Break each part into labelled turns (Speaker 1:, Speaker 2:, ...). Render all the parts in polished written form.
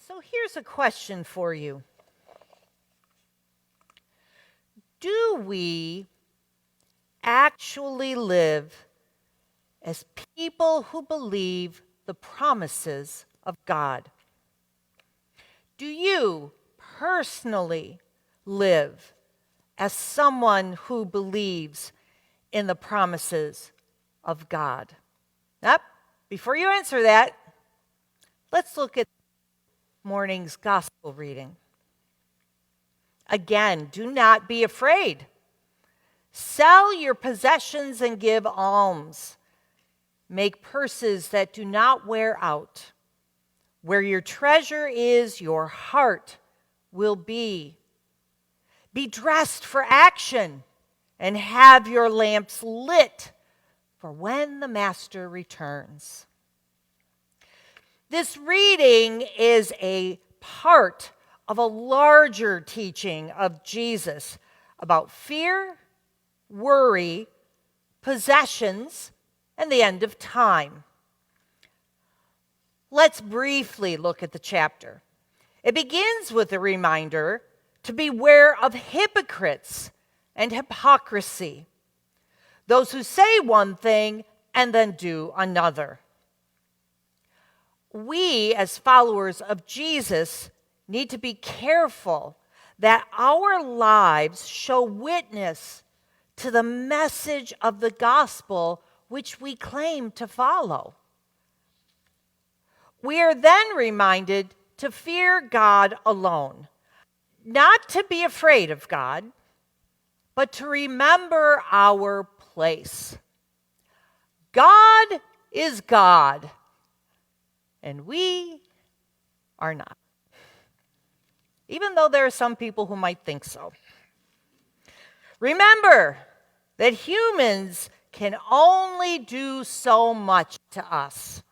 Speaker 1: So here's a question for you. Do we actually live as people who believe the promises of God? Do you personally live as someone who believes in the promises of God? Now, before you answer that, let's look at morning's gospel reading. Again, do not be afraid. Sell your possessions and give alms. Make purses that do not wear out. Where your treasure is, your heart will be. Be dressed for action and have your lamps lit for when the master returns. This reading is a part of a larger teaching of Jesus about fear, worry, possessions, and the end of time. Let's briefly look at the chapter. It begins with a reminder to beware of hypocrites and hypocrisy, those who say one thing and then do another. We, as followers of Jesus, need to be careful that our lives show witness to the message of the gospel which we claim to follow. We are then reminded to fear God alone, not to be afraid of God, but to remember our place. God is God, and we are not. Even though there are some people who might think so. Remember that humans can only do so much to us.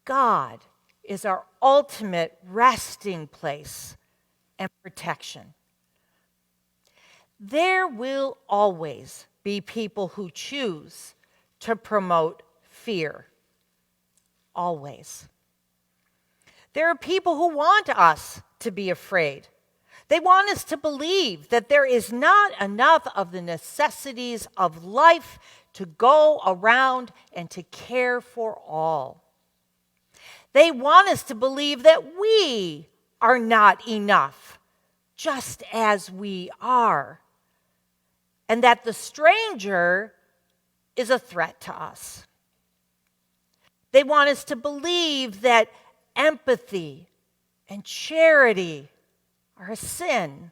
Speaker 1: God is our ultimate resting place and protection. There will always be people who choose to promote fear. Always. There are people who want us to be afraid. They want us to believe that there is not enough of the necessities of life to go around and to care for all. They want us to believe that we are not enough, just as we are, and that the stranger is a threat to us. They want us to believe that empathy and charity are a sin.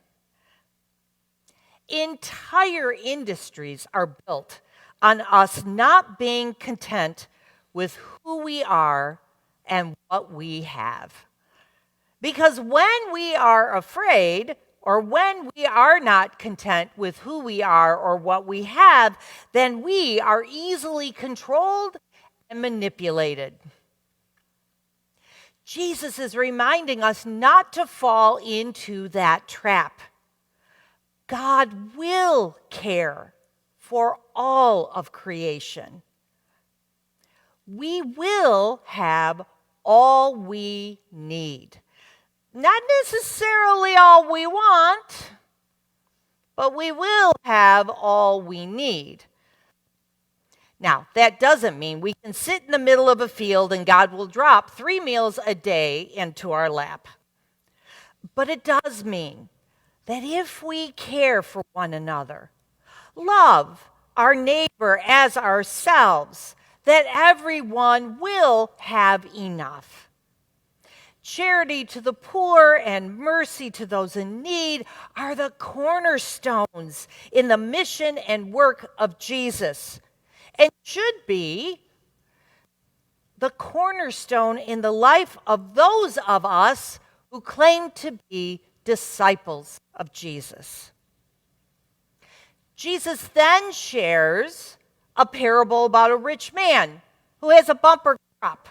Speaker 1: Entire industries are built on us not being content with who we are and what we have. Because when we are afraid, or when we are not content with who we are or what we have, then we are easily controlled and manipulated. Jesus is reminding us not to fall into that trap. God will care for all of creation. We will have all we need. Not necessarily all we want, but we will have all we need. Now, that doesn't mean we can sit in the middle of a field and God will drop 3 meals a day into our lap. But it does mean that if we care for one another, love our neighbor as ourselves, that everyone will have enough. Charity to the poor and mercy to those in need are the cornerstones in the mission and work of Jesus, and should be the cornerstone in the life of those of us who claim to be disciples of Jesus. Jesus then shares a parable about a rich man who has a bumper crop.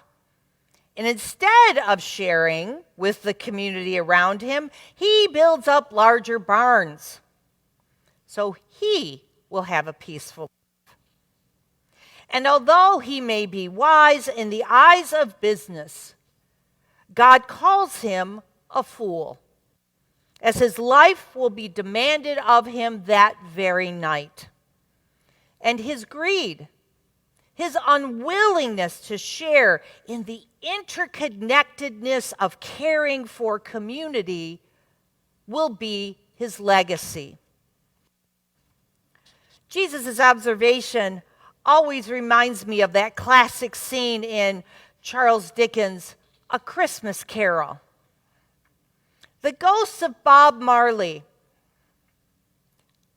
Speaker 1: And instead of sharing with the community around him, he builds up larger barns so he will have a peaceful life. And although he may be wise in the eyes of business, God calls him a fool, as his life will be demanded of him that very night. And his greed, his unwillingness to share in the interconnectedness of caring for community will be his legacy. Jesus' observation always reminds me of that classic scene in Charles Dickens' A Christmas Carol. The ghost of Bob Marley,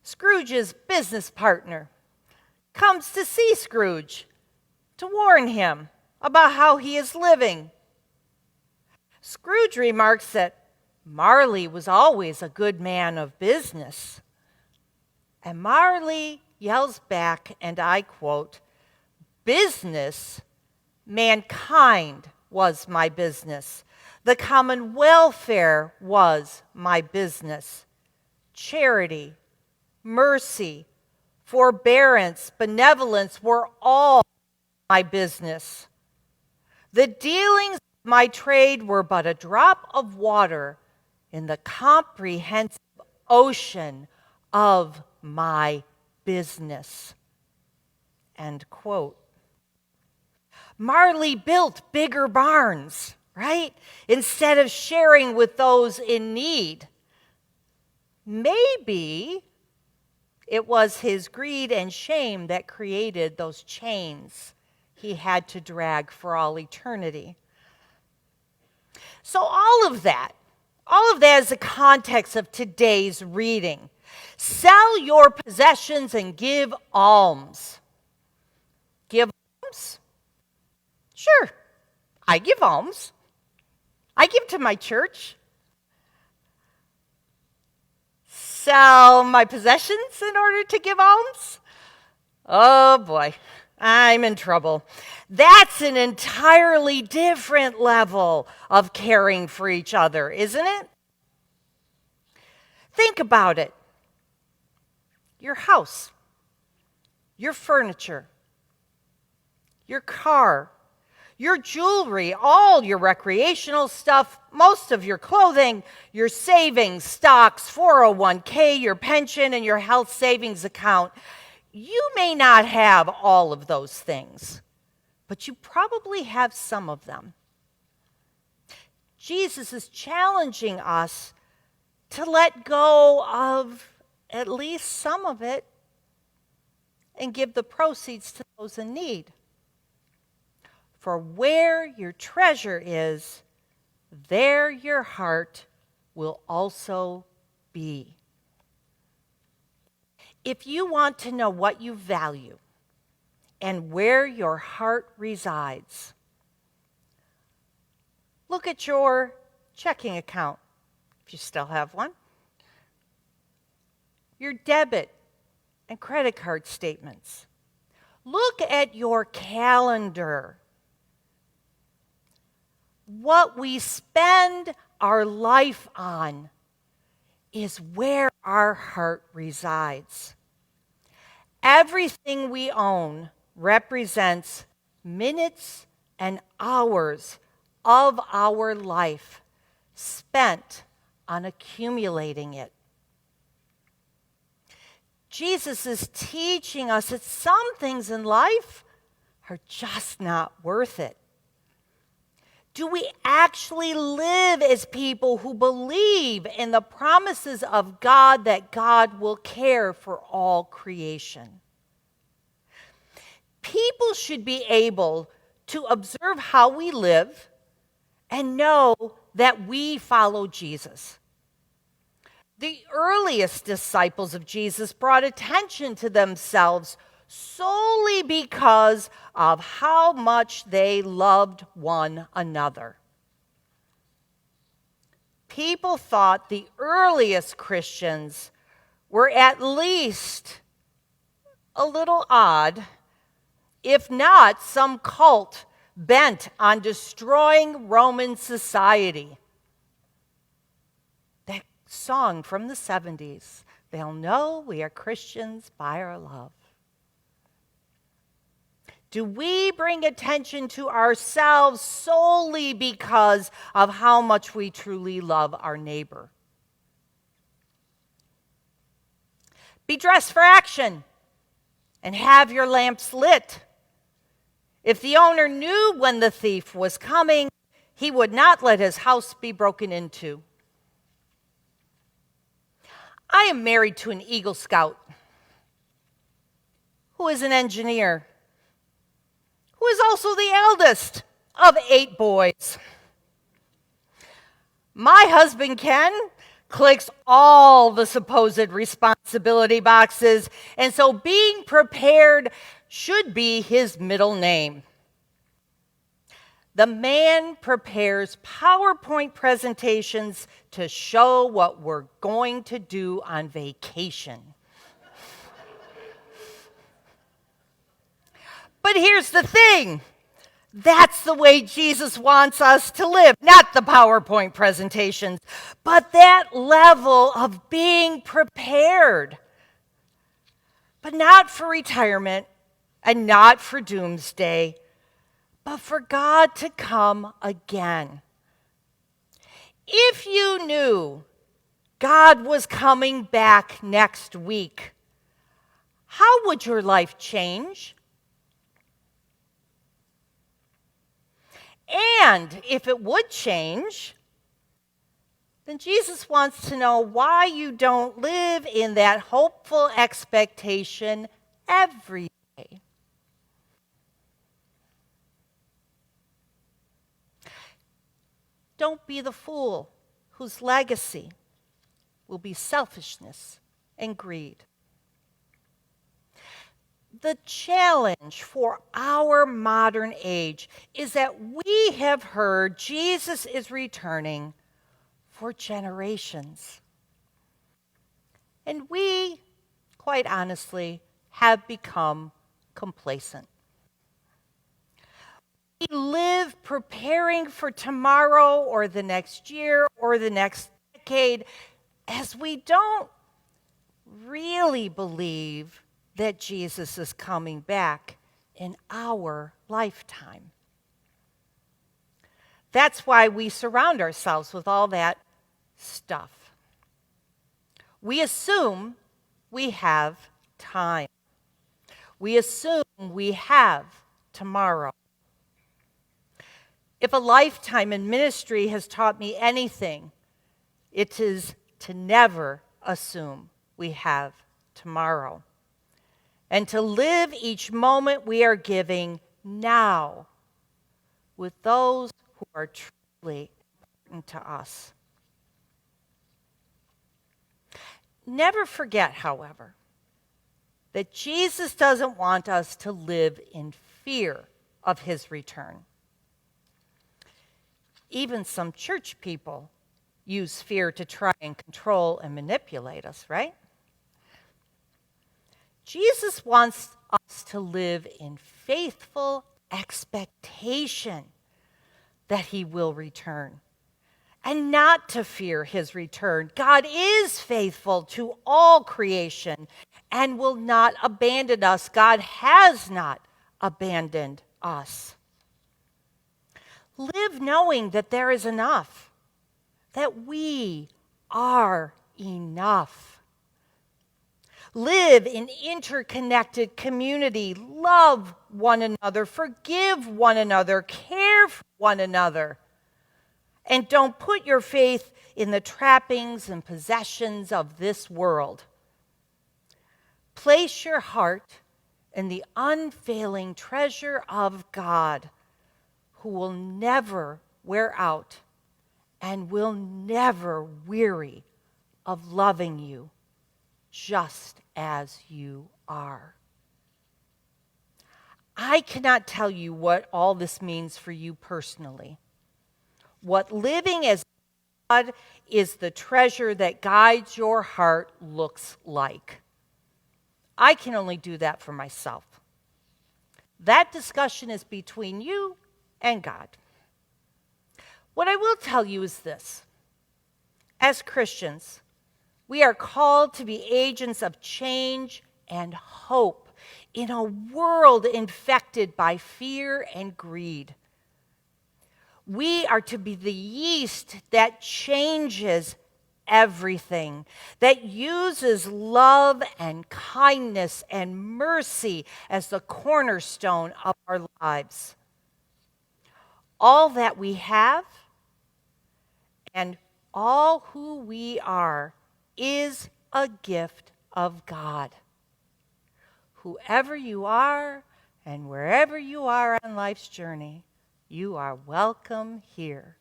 Speaker 1: Scrooge's business partner, comes to see Scrooge to warn him about how he is living. Scrooge remarks that Marley was always a good man of business. And Marley yells back, and I quote, "Business, mankind was my business. The common welfare was my business. Charity, mercy, forbearance, benevolence were all my business. The dealings of my trade were but a drop of water in the comprehensive ocean of my business." End quote. Marley built bigger barns, right? Instead of sharing with those in need. Maybe it was his greed and shame that created those chains he had to drag for all eternity. So all of that is the context of today's reading. Sell your possessions and give alms. Give alms? Sure, I give alms. I give to my church. Sell my possessions in order to give alms? Oh boy, I'm in trouble. That's an entirely different level of caring for each other, isn't it? Think about it. Your house, your furniture, your car, your jewelry, all your recreational stuff, most of your clothing, your savings, stocks, 401k, your pension, and your health savings account. You may not have all of those things, but you probably have some of them. Jesus is challenging us to let go of at least some of it and give the proceeds to those in need. For where your treasure is, there your heart will also be. If you want to know what you value and where your heart resides, look at your checking account, if you still have one, your debit and credit card statements. Look at your calendar. What we spend our life on is where our heart resides. Everything we own represents minutes and hours of our life spent on accumulating it. Jesus is teaching us that some things in life are just not worth it. Do we actually live as people who believe in the promises of God that God will care for all creation? People should be able to observe how we live and know that we follow Jesus. The earliest disciples of Jesus brought attention to themselves solely because of how much they loved one another. People thought the earliest Christians were at least a little odd, if not some cult bent on destroying Roman society. That song from the 70s, "They'll know we are Christians by our love." Do we bring attention to ourselves solely because of how much we truly love our neighbor? Be dressed for action and have your lamps lit. If the owner knew when the thief was coming, he would not let his house be broken into. I am married to an Eagle Scout who is an engineer, who is also the eldest of 8 boys. My husband, Ken, clicks all the supposed responsibility boxes, and so being prepared should be his middle name. The man prepares PowerPoint presentations to show what we're going to do on vacation. But here's the thing. That's the way Jesus wants us to live. Not the PowerPoint presentations, but that level of being prepared. But not for retirement and not for doomsday, but for God to come again. If you knew God was coming back next week, how would your life change? And if it would change, then Jesus wants to know why you don't live in that hopeful expectation every day. Don't be the fool whose legacy will be selfishness and greed. The challenge for our modern age is that we have heard Jesus is returning for generations. And we, quite honestly, have become complacent. We live preparing for tomorrow or the next year or the next decade as we don't really believe that Jesus is coming back in our lifetime. That's why we surround ourselves with all that stuff. We assume we have time. We assume we have tomorrow. If a lifetime in ministry has taught me anything, it is to never assume we have tomorrow, and to live each moment we are giving now with those who are truly important to us. Never forget, however, that Jesus doesn't want us to live in fear of his return. Even some church people use fear to try and control and manipulate us, right? Jesus wants us to live in faithful expectation that he will return and not to fear his return. God is faithful to all creation and will not abandon us. God has not abandoned us. Live knowing that there is enough, that we are enough. Live in interconnected community. Love one another. Forgive one another. Care for one another. And don't put your faith in the trappings and possessions of this world. Place your heart in the unfailing treasure of God, who will never wear out and will never weary of loving you just as you are. I cannot tell you what all this means for you personally. What living as God is the treasure that guides your heart looks like. I can only do that for myself. That discussion is between you and God. What I will tell you is this. As Christians, we are called to be agents of change and hope in a world infected by fear and greed. We are to be the yeast that changes everything, that uses love and kindness and mercy as the cornerstone of our lives. All that we have and all who we are is a gift of God. Whoever you are and wherever you are on life's journey, you are welcome here.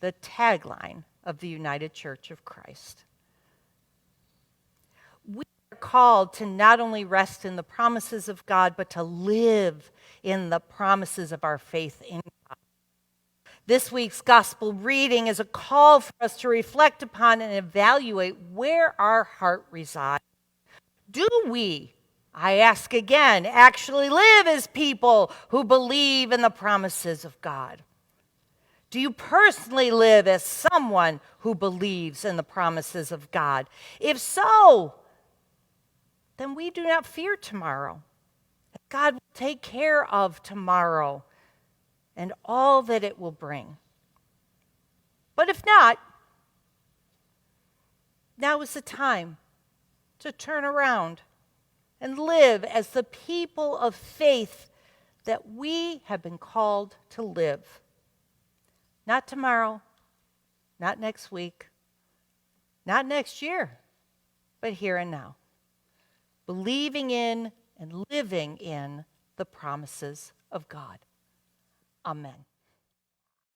Speaker 1: The tagline of the United Church of Christ. We are called to not only rest in the promises of God, but to live in the promises of our faith in God. This week's gospel reading is a call for us to reflect upon and evaluate where our heart resides. Do we, I ask again, actually live as people who believe in the promises of God? Do you personally live as someone who believes in the promises of God? If so, then we do not fear tomorrow. God will take care of tomorrow and all that it will bring. But if not, now is the time to turn around and live as the people of faith that we have been called to live. Not tomorrow, not next week, not next year, but here and now. Believing in and living in the promises of God. Amen.